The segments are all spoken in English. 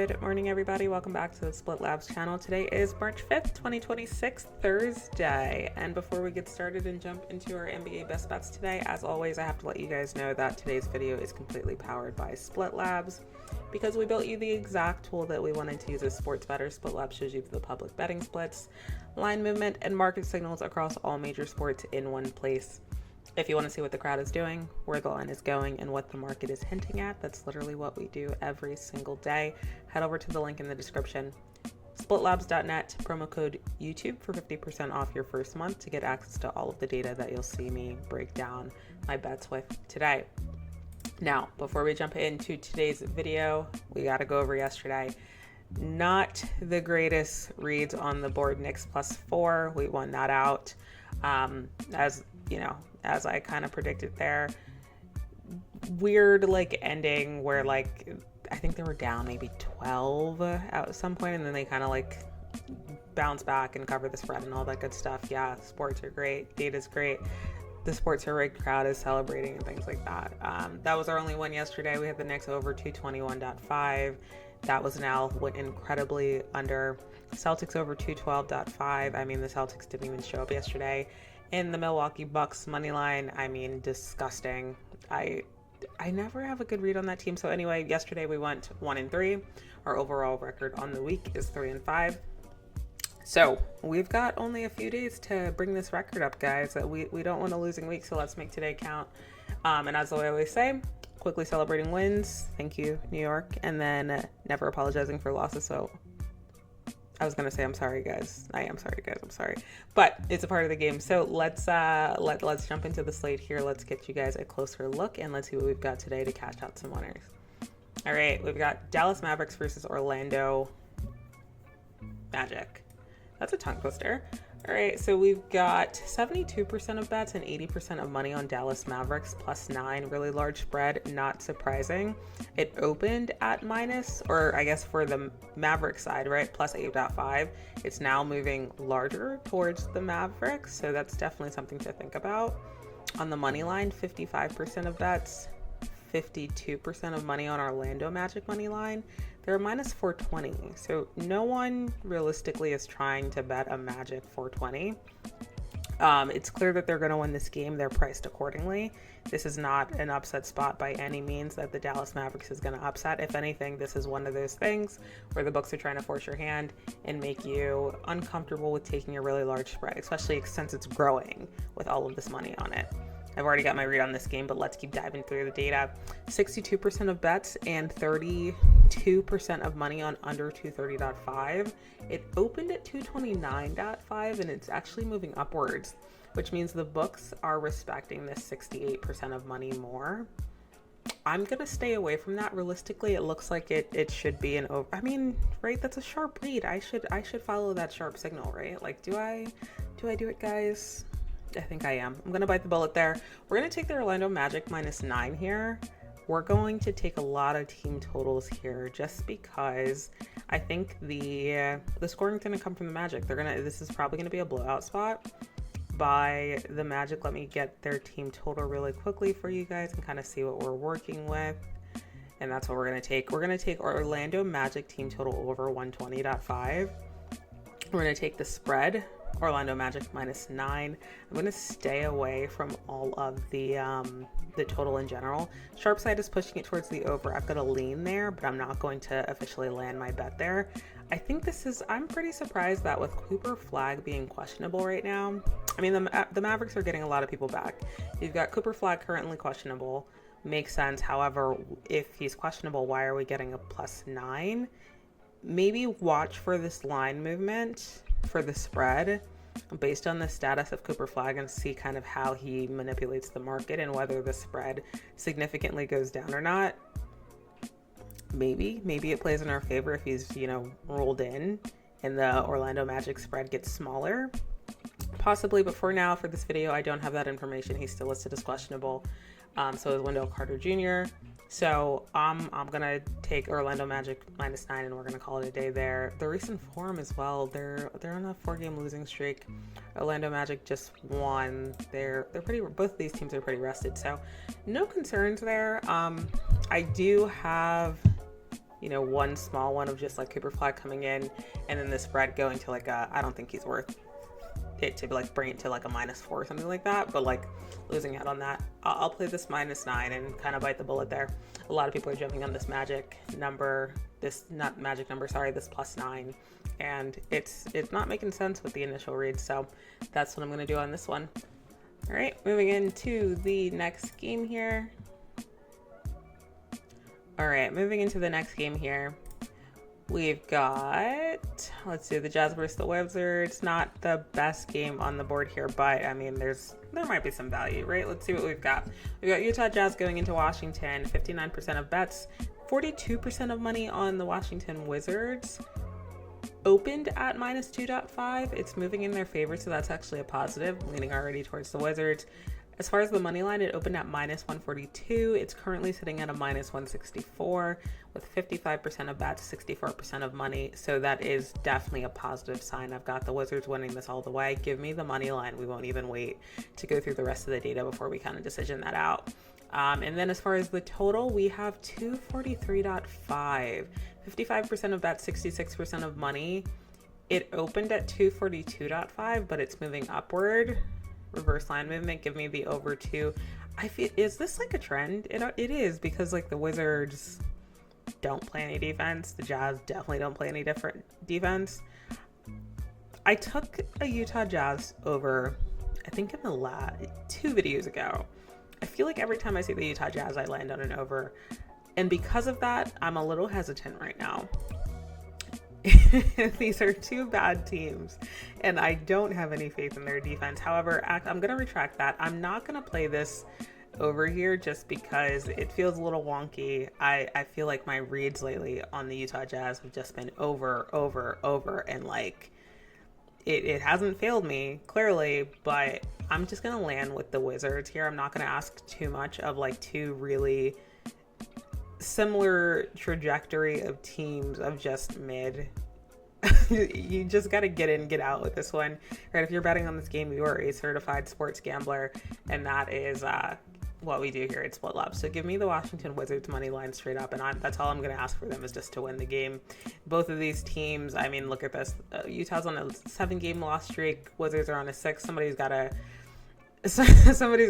Good morning, everybody. Welcome back to the Split Labs channel. Today is March 5th, 2026, Thursday. And before we get started and jump into our NBA best bets today, as always, I have to let you guys know that today's video is completely powered by Split Labs because we built you the exact tool that we wanted to use as sports bettors. Split Labs shows you the public betting splits, line movement, and market signals across all major sports in one place. If you want to see what the crowd is doing, where the line is going, and what the market is hinting at, that's literally what we do every single day. Head over to the link in the description. Splitlabs.net, promo code YouTube for 50% off your first month to get access to all of the data that you'll see me break down my bets with today. Now, before we jump into today's video, we got to go over yesterday. Not the greatest reads on the board. Knicks +4. We won that out. As I kind of predicted there. Weird ending where I think they were down maybe 12 at some point, and then they kind of bounce back and cover the spread and all that good stuff. Yeah, sports are great. Data's great. The sports are rigged crowd is celebrating and things like that. That was our only one yesterday. We had the Knicks over 221.5. That was an L, went incredibly under. Celtics over 212.5. I mean, the Celtics didn't even show up yesterday. In the Milwaukee Bucks money line, I mean, disgusting. I never have a good read on that team. So anyway, yesterday we went 1-3. Our overall record on the week is 3-5. So we've got only a few days to bring this record up, guys. We don't want a losing week, so let's make today count. And as I always say, quickly celebrating wins. Thank you, New York. And then never apologizing for losses. So I was gonna say I'm sorry, guys. I am sorry, guys. I'm sorry, but it's a part of the game. So let's jump into the slate here. Let's get you guys a closer look and let's see what we've got today to catch out some winners. All right, we've got Dallas Mavericks versus Orlando Magic. That's a tongue twister. All right, so we've got 72% of bets and 80% of money on Dallas Mavericks +9. Really large spread, not surprising. It opened at minus, or I guess for the Maverick side, right, +8.5. It's now moving larger towards the Mavericks, so that's definitely something to think about. On the money line, 55% of bets, 52% of money on Orlando Magic money line. They're -420, so no one realistically is trying to bet a Magic 420. It's clear that they're going to win this game. They're priced accordingly. This is not an upset spot by any means that the Dallas Mavericks is going to upset. If anything, this is one of those things where the books are trying to force your hand and make you uncomfortable with taking a really large spread, especially since it's growing with all of this money on it. I've already got my read on this game, but let's keep diving through the data. 62% of bets and 32% of money on under 230.5. It opened at 229.5 and it's actually moving upwards, which means the books are respecting this 68% of money more. I'm going to stay away from that. Realistically, it looks like it should be an over. I mean, right? That's a sharp read. I should follow that sharp signal, right? Do I do it, guys? I think I am. I'm going to bite the bullet there. We're going to take the Orlando Magic -9 here. We're going to take a lot of team totals here just because I think the scoring is going to come from the Magic. This is probably going to be a blowout spot by the Magic. Let me get their team total really quickly for you guys and kind of see what we're working with. And that's what we're going to take. We're going to take Orlando Magic team total over 120.5. We're going to take the spread, Orlando Magic -9. I'm going to stay away from all of the total in general. Sharp side is pushing it towards the over. I've got a lean there, but I'm not going to officially land my bet there. I think I'm pretty surprised that with Cooper Flag being questionable right now. I mean, the Mavericks are getting a lot of people back. You've got Cooper Flag currently questionable. Makes sense. However, if he's questionable, why are we getting a +9? Maybe watch for this line movement for the spread based on the status of Cooper Flag and see kind of how he manipulates the market and whether the spread significantly goes down or not. Maybe it plays in our favor if he's, rolled in and the Orlando Magic spread gets smaller. Possibly, but for now, for this video, I don't have that information. He's still listed as questionable. So is Wendell Carter Jr. So I'm gonna take Orlando Magic -9 and we're gonna call it a day there. The recent form as well, they're on a 4-game losing streak. Orlando Magic just won. They're pretty, both of these teams are pretty rested, so no concerns there. I do have you know, one small one of just like Cooper Flag coming in, and then the spread going to like a, I don't think he's worth it to like bring it to like a -4 or something like that, but like losing out on that. I'll play this -9 and kind of bite the bullet there. A lot of people are jumping on this magic number, this not magic number, sorry, this +9, and it's not making sense with the initial read, so that's what I'm going to do on this one. All right, moving into the next game here. All right, moving into the next game here. We've got, let's see, the Jazz versus the Wizards. Not the best game on the board here, but I mean, there might be some value, right? Let's see what we've got. We've got Utah Jazz going into Washington, 59% of bets, 42% of money on the Washington Wizards. Opened at -2.5. It's moving in their favor, so that's actually a positive, leaning already towards the Wizards. As far as the money line, it opened at -142. It's currently sitting at a -164 with 55% of bets, 64% of money. So that is definitely a positive sign. I've got the Wizards winning this all the way. Give me the money line. We won't even wait to go through the rest of the data before we kind of decision that out. And then as far as the total, we have 243.5, 55% of bets, 66% of money. It opened at 242.5, but it's moving upward. Reverse line movement, give me the over 2. I feel, is this like a trend? It is, because like the Wizards don't play any defense. The Jazz definitely don't play any different defense. I took a Utah Jazz over, I think in the last 2 videos ago. I feel like every time I see the Utah Jazz, I land on an over. And because of that, I'm a little hesitant right now. These are 2 bad teams, and I don't have any faith in their defense. However, I'm going to retract that. I'm not going to play this over here just because it feels a little wonky. I feel like my reads lately on the Utah Jazz have just been over, and like it hasn't failed me, clearly, but I'm just going to land with the Wizards here. I'm not going to ask too much of like 2 really similar trajectory of teams of just mid. You just got to get in, get out with this one, right? If you're betting on this game, you are a certified sports gambler, and that is what we do here at Split Lab. So give me the Washington Wizards money line straight up, and that's all I'm going to ask for them, is just to win the game. Both of these teams, I mean, look at this. Utah's on a 7-game loss streak. Wizards are on a 6. Somebody's going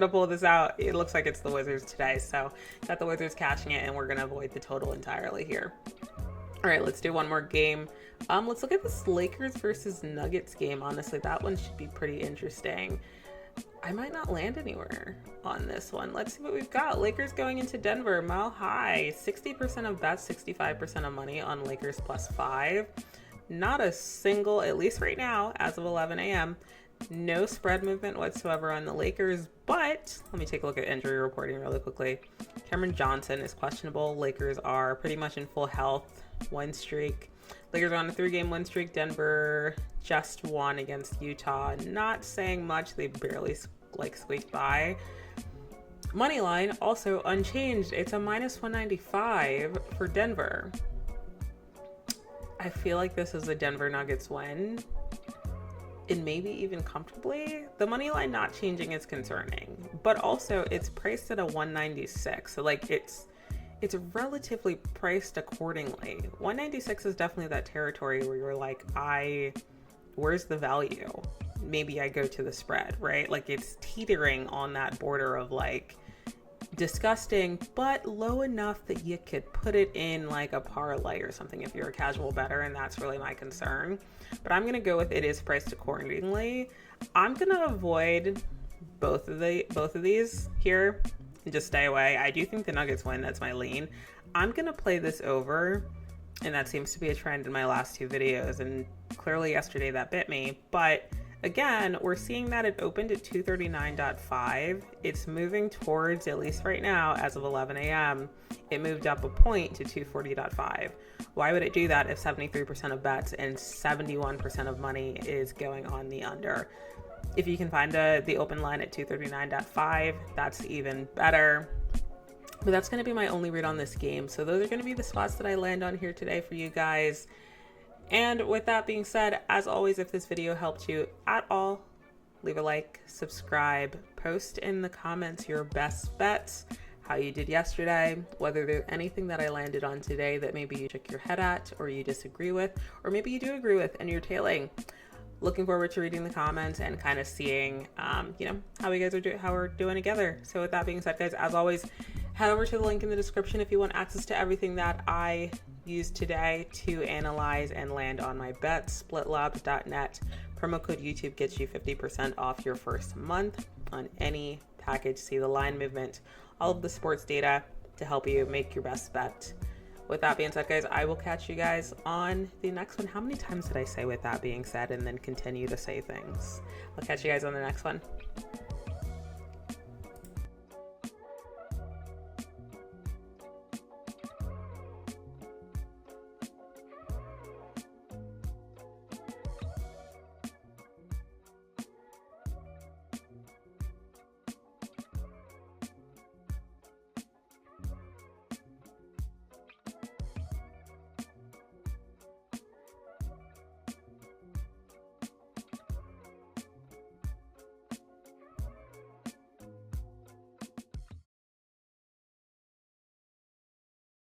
to pull this out. It looks like it's the Wizards today, so got the Wizards catching it, and we're going to avoid the total entirely here. All right, let's do one more game. Let's look at this Lakers versus Nuggets game. Honestly, that one should be pretty interesting. I might not land anywhere on this one. Let's see what we've got. Lakers going into Denver, mile high, 60% of bets, 65% of money on Lakers +5. Not a single, at least right now, as of 11 a.m., no spread movement whatsoever on the Lakers, but let me take a look at injury reporting really quickly. Cameron Johnson is questionable. Lakers are pretty much in full health. Win streak. Lakers are on a 3-game win streak. Denver just won against Utah. Not saying much. They barely squeaked by. Money line also unchanged. It's a -195 for Denver. I feel like this is a Denver Nuggets win, and maybe even comfortably. The money line not changing is concerning, but also it's priced at a 196, so like it's relatively priced accordingly. 196 is definitely that territory where you're like, where's the value? Maybe I go to the spread, right? Like it's teetering on that border of like disgusting, but low enough that you could put it in like a parlay or something if you're a casual bettor, and that's really my concern. But I'm gonna go with it is priced accordingly. I'm gonna avoid both of these here and just stay away. I do think the Nuggets win. That's my lean. I'm gonna play this over, and that seems to be a trend in my last 2 videos, and clearly yesterday that bit me. But again, we're seeing that it opened at 239.5. It's moving towards, at least right now, as of 11 a.m., it moved up a point to 240.5. Why would it do that if 73% of bets and 71% of money is going on the under? If you can find the open line at 239.5, that's even better. But that's going to be my only read on this game. So those are going to be the spots that I land on here today for you guys. And with that being said, as always, if this video helped you at all, leave a like, subscribe, post in the comments your best bets, how you did yesterday, whether there's anything that I landed on today that maybe you shook your head at or you disagree with, or maybe you do agree with and you're tailing. Looking forward to reading the comments and kind of seeing, how we guys are how we're doing together. So with that being said, guys, as always, head over to the link in the description if you want access to everything that I used today to analyze and land on my bets. Splitlabs.net. Promo code YouTube gets you 50% off your first month on any package. See the line movement, all of the sports data to help you make your best bet. With that being said, guys, I will catch you guys on the next one. How many times did I say with that being said and then continue to say things? I'll catch you guys on the next one.